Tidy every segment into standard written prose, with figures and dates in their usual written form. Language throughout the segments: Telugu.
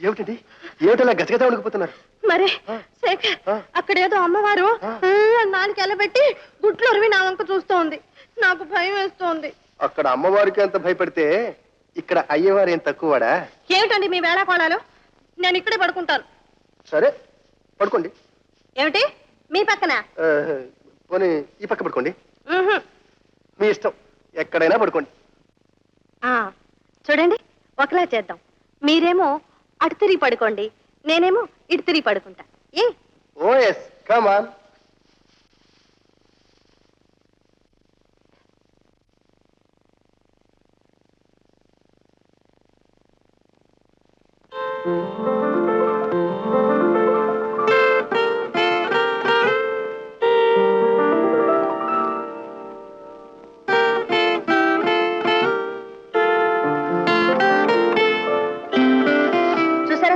ఏమిటండి ఏమిటలా గజగజ వణికిపోతున్నారు? మరే శేఖర్ అక్కడేదో అమ్మవారు నాలుగు ఎలబెట్టి గుడ్లు ఉరివి నా వంక చూస్తోంది. నాకు భయం వేస్తోంది. అక్కడ అమ్మవారికి అంత భయపడితే ఇక్కడ అయ్యేవారు ఏం తక్కువడా? ఏమిటండి మీ వేళాకోళాలు? నేను ఇక్కడే పడుకుంటాను. సరే పడుకోండి. ఏమిటి మీ పక్కన? పోనీ ఈ పక్క పడుకోండి. మీ ఇష్టం, ఎక్కడైనా పడుకోండి. చూడండి ఒకలా చేద్దాం. మీరేమో అటు తిరిగి పడుకోండి, నేనేమో ఇటు తిరిగి పడుకుంటా. ఓ ఎస్ కమ్ ఆన్.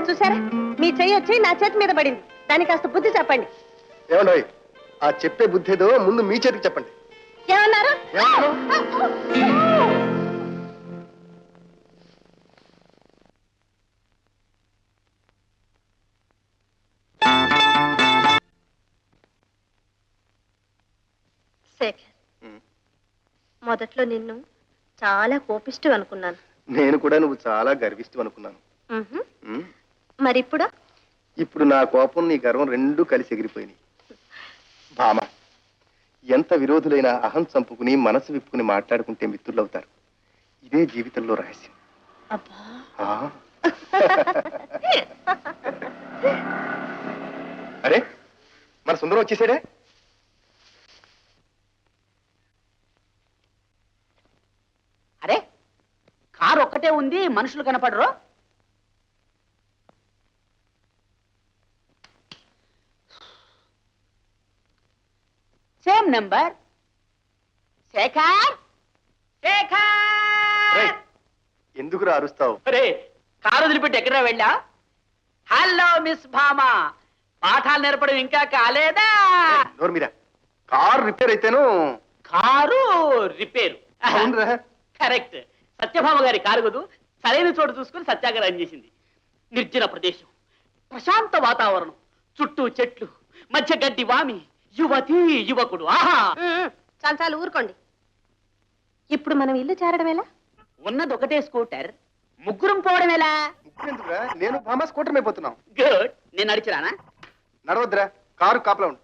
చూసారా మీ చెయ్యి వచ్చి నా చేతి మీద పడింది. దానికి కాస్త బుద్ధి చెప్పండి. ఏమండి ఆ చెప్పే బుద్ధి ఏదో ముందు మీ చేతికి చెప్పండి. ఏమన్నారు? శేఖర్, మొదట్లో నిన్ను చాలా కోపిష్టి అనుకున్నాను. నేను కూడా నువ్వు చాలా గర్విస్తూ అనుకున్నాను. మరి ఇప్పుడు నా కోపం నీ గర్వం రెండూ కలిసి ఎగిరిపోయినాయి. భామ, ఎంత విరోధులైన అహం చంపుకుని మనసు విప్పుకుని మాట్లాడుకుంటే మిత్రులవుతారు. ఇదే జీవితంలో రహస్యం. అరే మన సుందరం వచ్చేసాడే. అరే కారు ఒక్కటే ఉంది, మనుషులు కనపడరు. Same number. శేఖర్, శేఖర్, ఎందుకు అరుస్తావు? అరే కారు వదిలిపెట్టి ఎక్కడ వెళ్ళా? హలో మిస్ భామా, పాఠాలు నేర్పడం ఇంకా కాలేదా? నోరు మీరా. కారు రిపేర్ అయితేను. Car repair correct. సత్యభామ గారి కారుగదు సరైన చోటు చూసుకుని సత్యాగ్రహం చేసింది. నిర్జన ప్రదేశం, ప్రశాంత వాతావరణం, చుట్టూ చెట్లు, మధ్య గడ్డి వామి, యువతి యువకుడు. ఆహా చాలు చాలు ఊరుకోండి. ఇప్పుడు మనం ఇల్లు చేరడం ఎలా? ఉన్నది ఒకటే స్కూటర్, ముగ్గురం పోవడం ఎలా? నేను భామ స్కూటర్ అయిపోతున్నాం. గుడ్. నేను నడిచిరానా? నడవద్దురా, కారు కాపలా ఉండు.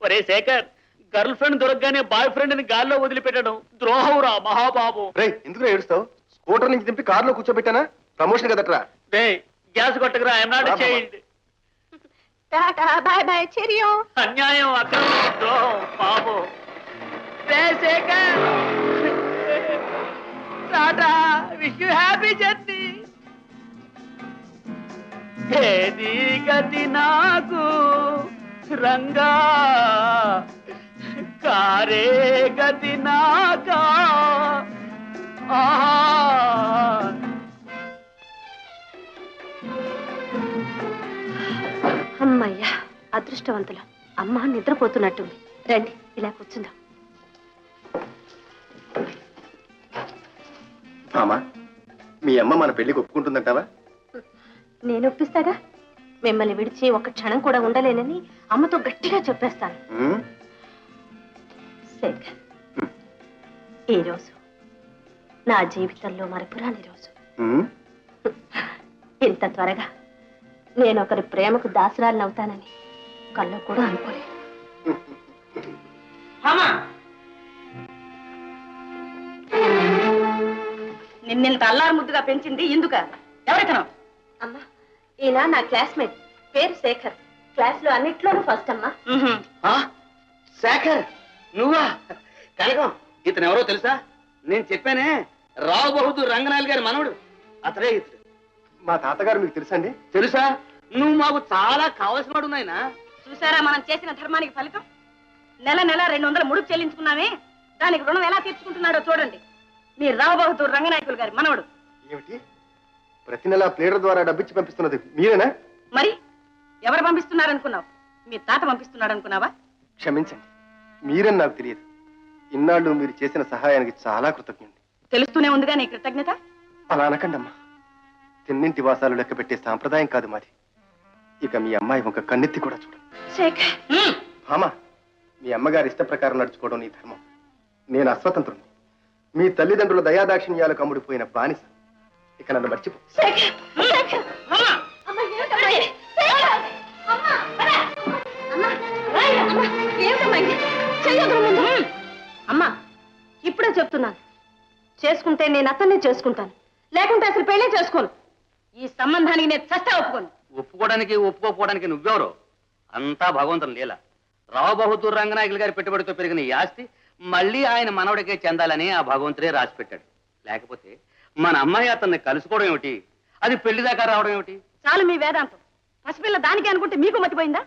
ఒరే శేఖర్, గర్ల్ ఫ్రెండ్ దొరకగానే బాయ్ ఫ్రెండ్ ని గాల్లో వదిలిపెట్టడం ద్రోహంరా మహాబాబు. రే ఎందుకు ఏడుస్తావు? స్కూటర్ నుంచి దింపి కారులో కూర్చోబెట్టానా? ప్రమోషన్ కదట్రా. రే గ్యాస్ కొట్టకురా, I'm not child. Tata bye bye cheerio. అన్యాయం, అక్రమం, ద్రోహం బాబు. రే Shekhar, tata, wish you happy journey. ఏది గతి నాకు రంగా, కారే గతి నాకా. అమ్మయ్యా, అదృష్టవంతులు. అమ్మ నిద్రపోతున్నట్టుంది. రండి ఇలా కూర్చుందాం. భామా, మీ అమ్మ మన పెళ్లికి ఒప్పుకుంటుందంటావా? నేను ఒప్పిస్తాగా. మిమ్మల్ని విడిచి ఒక క్షణం కూడా ఉండలేనని అమ్మతో గట్టిగా చెప్పేస్తాను. శేఖర్, ఈ రోజు నా జీవితంలో మరపురాని రోజు. ఇంత త్వరగా నేను ఒకరి ప్రేమకు దాసురాలిని అవుతానని కల్లో కూడా అనుకోలేదు. నిన్నెంత అల్లారు ముద్దుగా పెంచింది ఇందుక? ఎవరితనం? అమ్మా, ఈయన నా క్లాస్మేట్, పేరు శేఖర్. క్లాస్ లో అన్నిట్లోనూ ఫస్ట్ అమ్మా. శేఖర్ నువ్వా? కనకం, ఇతను ఎవరో తెలుసా? నేను చెప్పానే, రావు బహదూర్ రంగనాయల్ గారి మనవడు. అతడే ఇతడు. మా తాతగారు మీకు తెలుసండి? తెలుసా? నువ్వు మాకు చాలా కావలసిన వాడు నాయనా. చూసారా మనం చేసిన ధర్మానికి ఫలితం? నెల నెల 200 ముడుపు చెల్లించుకున్నామే, దానికి రుణం ఎలా తీర్చుకుంటున్నాడో చూడండి. మీరు రావు బహదూర్ రంగనాయకులు గారి మనవడు. ఏమిటి, ప్రతి నెల ప్లేడర్ ద్వారా డబ్బిచ్చి పంపిస్తున్నది మీరేనా? మరి ఎవరు పంపిస్తున్నారనుకున్నావు? మీ తాత పంపిస్తున్నాడు అనుకున్నావా? క్షమించండి, మీరని నాకు తెలియదు. ఇన్నాళ్ళు మీరు చేసిన సహాయానికి చాలా కృతజ్ఞుడి. తెలుస్తూనే ఉందిగా నీ కృతజ్ఞత. అలా అనకండి అమ్మా. తిన్నింటి వాసాలు లెక్క పెట్టే సాంప్రదాయం కాదు మాది. ఇక మీ అమ్మాయి ఒక కన్నెత్తి కూడా చూడ. శేఖర్, భామ, మీ అమ్మగారి ఇష్ట ప్రకారం నడుచుకోవడం నీ ధర్మం. నేను అస్వతంత్రుని. మీ తల్లిదండ్రుల దయాదాక్షిణ్యాలకు అమ్ముడిపోయిన బానిస. ఇక నన్ను మర్చిపో. శేఖర్, శేఖర్, అమ్మా! అమ్మ, ఏమిటమ్మా ఇది? శేఖర్! అమ్మా! అమ్మా! అమ్మా! ఏమిటమ్మా ఇది? చెయ్యొద్దు ముందు. అమ్మా, ఇప్పుడే చెప్తున్నాను. చేసుకుంటే నేను అతన్నే చేసుకుంటాను, లేకుంటే అసలు పెళ్లి చేసుకోను. ఈ సంబంధానికి నేను చస్తా ఒప్పుకోను. ఒప్పుకోవడానికి ఒప్పుకోకపోవడానికి నువ్వెవరో? అంతా భగవంతుని లీల. రావు బహదూర్ రంగనాయకులు గారి పెట్టుబడితో పెరిగిన ఈ ఆస్తి మళ్ళీ ఆయన మనవడికే చెందాలని ఆ భగవంతుడే రాసి పెట్టాడు. లేకపోతే మన అమ్మాయి అతన్ని కలుసుకోవడం ఏమిటి, అది పెళ్లి దాకా రావడం ఏమిటి? చాలు మీ వేదాంతం. పసిపిల్ల దానికి అనుకుంటే మీకు మతిపోయిందా?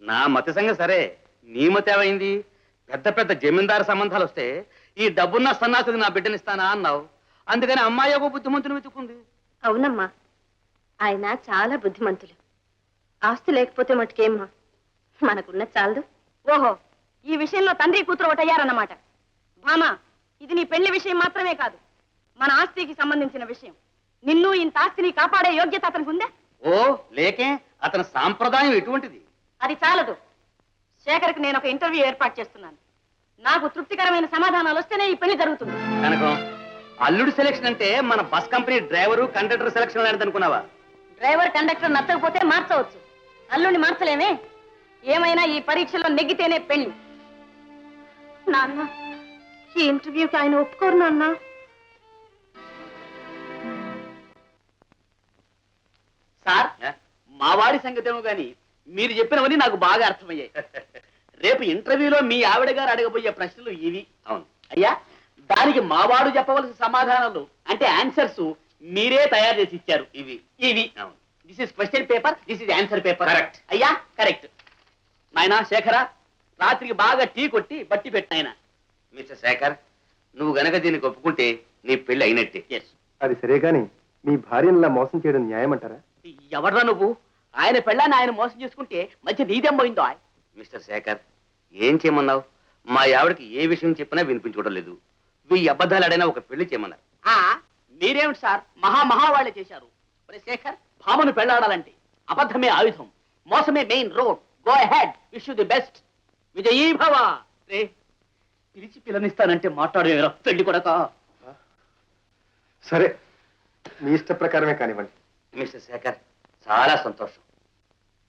నా మతి సంగతి సరే, నీ మతి ఏమైంది? పెద్ద పెద్ద జమీందారు సంబంధాలు వస్తే ఈ డబ్బున్న సన్నాసికి నా బిడ్డనిస్తానా అన్నావు. అందుకని అమ్మాయి ఒక బుద్ధిమంతుని వెతుకుంది. అవునమ్మా, ఆయన చాలా బుద్ధిమంతులు. ఆస్తి లేకపోతే మటుకేమ్మా, మనకున్న చాలదు. ఓహో, ఈ విషయంలో తండ్రి కూతురు ఒకటయ్యారన్నమాట. భామా, ఇది నీ పెళ్లి విషయం మాత్రమే కాదు, మన ఆస్తికి సంబంధించిన విషయం. నిన్ను ఇంత ఆస్తిని కాపాడే యోగ్యత అతనికి ఉందా? ఓ లేకే, అతని సాంప్రదాయం ఎటువంటిది? అది చాలదు. శేఖర్కి నేను ఒక ఇంటర్వ్యూ ఏర్పాటు చేస్తున్నాను. నాకు తృప్తికరమైన సమాధానాలు వస్తేనే ఈ పెళ్లి జరుగుతుంది. కనుక అల్లుడి సెలక్షన్ అంటే మన bus company driver conductor selection లాంటిది అనుకున్నావా? డ్రైవర్ కండక్టర్ నచ్చకపోతే మార్చవచ్చు, అల్లుడిని మార్చలేమే. ఏమైనా ఈ పరీక్షలో నెగ్గితేనే పెళ్లి. నాన్న, ఈ ఇంటర్వ్యూకి ఆయన ఒప్పుకోరు నాన్న. సార్, మా వాడి సంగతేమో గాని మీరు చెప్పినవన్నీ నాకు బాగా అర్థమయ్యాయి. రేపు ఇంటర్వ్యూలో మీ ఆవిడ గారు అడగబోయే ప్రశ్నలు ఇవి. అవును అయ్యా, దానికి మావాడు చెప్పవలసిన సమాధానాలు అంటే ఆన్సర్స్ మీరే తయారు చేసి ఇచ్చారు. ఇవి ఇవి అవును. This is question paper, this is answer paper. Correct. అయ్యా కరెక్ట్. నాయనా శేఖర, రాత్రికి బాగా టీ కొట్టి బట్టి పెట్టినాయన. మిస్టర్ శేఖర్, నువ్వు గనక దీనికి ఒప్పుకుంటే నీ పెళ్లి అయినట్టే. ఎస్. అది సరే గాని మీ భార్యను మోసం చేయడం న్యాయమంటారా? ఎవడ్రా నువ్వు? ఆయన పెళ్ళాన్ని ఆయన మోసం చేసుకుంటే మధ్య నీదేం పోయిందో? మిస్టర్ శేఖర్, ఏం చేయమన్నావు? మా ఆవిడకి ఏ విషయం చెప్పినా వినిపించుకోవడం లేదు. ఈ అబద్ధాలు ఆడైనా ఒక పెళ్లి చేయమన్నారు. మీరేమిటి సార్, మహా వాళ్ళే చేశారు. ఒరే శేఖర్, భామను పెళ్ళాడాలంటే అబద్ధమే ఆయుధం, మోసమే main road. Go ahead, wish you the best. విజయీ భవ. రే, పిలిచి పిల్లనిస్తానంటే మాట్లాడే పెళ్లి కొడక. సరే, మీ ఇష్ట ప్రకారమే కానివ్వండి. మిస్టర్ శేఖర్, చాలా సంతోషం.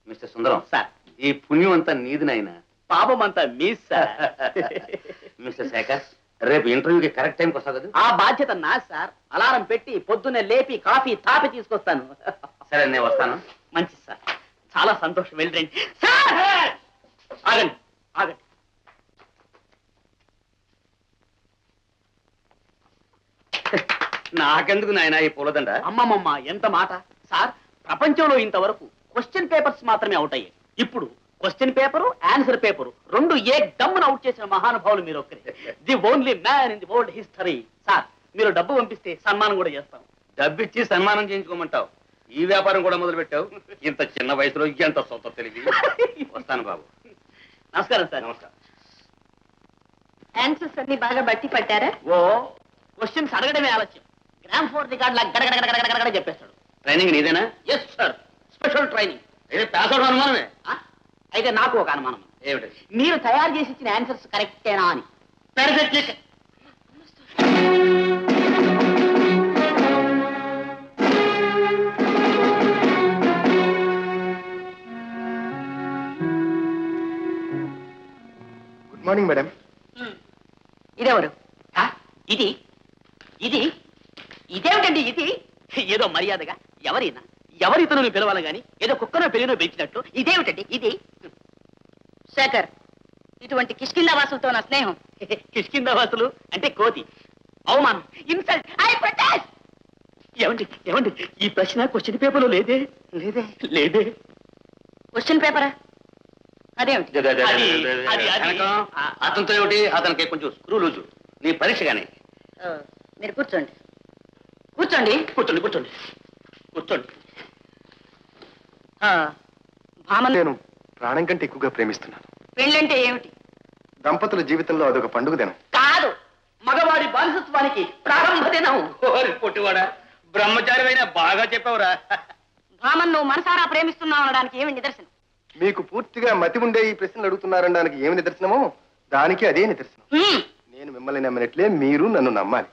మిస్టర్ సుందరం సార్, ఈ పుణ్యం అంతా నీది నాయనా. పాపం అంతా మీ సార్. మిస్టర్ శేఖర్, రేపు ఇంటర్వ్యూకి కరెక్ట్ టైంకి వస్తావు కదా? ఆ బాధ్యత నా సార్. అలారం పెట్టి పొద్దున్నే లేపి కాఫీ తాపి తీసుకొస్తాను. సరే, నేను వస్తాను. మంచి సార్, చాలా సంతోషం. వెళ్ళండి సార్. ఆగండి ఆగండి. నాకెందుకు నాయనా ఈ పూలదండ? అమ్మమ్మమ్మ, ఎంత మాట సార్. ప్రపంచంలో ఇంతవరకు క్వశ్చన్ పేపర్స్ మాత్రమే అవుట్ అయ్యాయి. ఇప్పుడు క్వశ్చన్ పేపరు, ఆన్సర్ పేపరు రెండు ఏ దమ్మున అవుట్ చేసిన మహానుభావులు మీరు ఒక్కరే. The only man in the world history. Sir, మీరు డబ్బు పంపిస్తే సన్మానం కూడా చేస్తాం. డబ్బిచ్చి సన్మానం చేయించుకోమంటావు? ఈ వ్యాపారం కూడా మొదలు పెట్టావు? ఇంత చిన్న వయసులో ఎంత సొంత తెలివి. వస్తాను బాబు. నమస్కారం సార్. నమస్కారం. ఆన్సర్స్ అన్ని బాగా బట్టి పట్టారా? ఓ, క్వశ్చన్స్ అడగడమే ఆలస్యం. గ్రామ్ ఫోర్ రికార్డ్ లా గడగడ చెప్పేస్తాడు. ట్రైనింగ్ నీదేనా? Yes sir, special training. అయితే పాస్ అవడం అనుమానమే. అయితే నాకు ఒక అనుమానం. ఏమిటి? మీరు తయారు చేసి ఇచ్చిన ఆన్సర్స్ కరెక్టేనా అని. Good morning madam. ఇదెవరు? ఇది ఇది ఇదేమిటండి? ఇది ఏదో మర్యాదగా ఎవరైనా ఎవరితను పిలవాలి గాని ఏదో కుక్కనో పెళ్లినో పెంచినట్లు ఇదేమిటండి? ఇది శేఖర్, ఇటువంటి కిష్కిందావాసులతో నా స్నేహం. కిష్కిందవాసులు అంటే కోతి. అవమానం, ఇన్సల్ట్, ఐ ప్రొటెస్ట్. ఏమండి ఏమండి, ఈ ప్రశ్న క్వశ్చన్ పేపర్లో లేదే. లేదే లేదే. క్వశ్చన్ పేపరా? అదేమిటి? కనకం, అతనితో ఏమిటి? అతనికి కొంచెం స్క్రూ లూజు. నీ పరీక్ష కానీ. మీరు కూర్చోండి కూర్చోండి కూర్చోండి కూర్చోండి కూర్చోండి. భామను నేను ప్రాణం కంటే ఎక్కువగా ప్రేమిస్తున్నాను. పెళ్ళంటే ఏమిటి? దంపతుల జీవితంలో అదొక పండుగ దినం. కాదు, మగవాడి బానిసత్వానికి ప్రారంభ దినం. పొట్టివాడా, బ్రహ్మచారి అయినా బాగా చెప్పావురా. భామన్ నువ్వు మనసారా ప్రేమిస్తున్నావు అనడానికి ఏమి నిదర్శనం? మీకు పూర్తిగా మతి ఉండే ఈ ప్రశ్నలు అడుగుతున్నారనడానికి ఏమి నిదర్శనమో దానికి అదే నిదర్శనం. నేను మిమ్మల్ని నమ్మినట్లే మీరు నన్ను నమ్మాలి.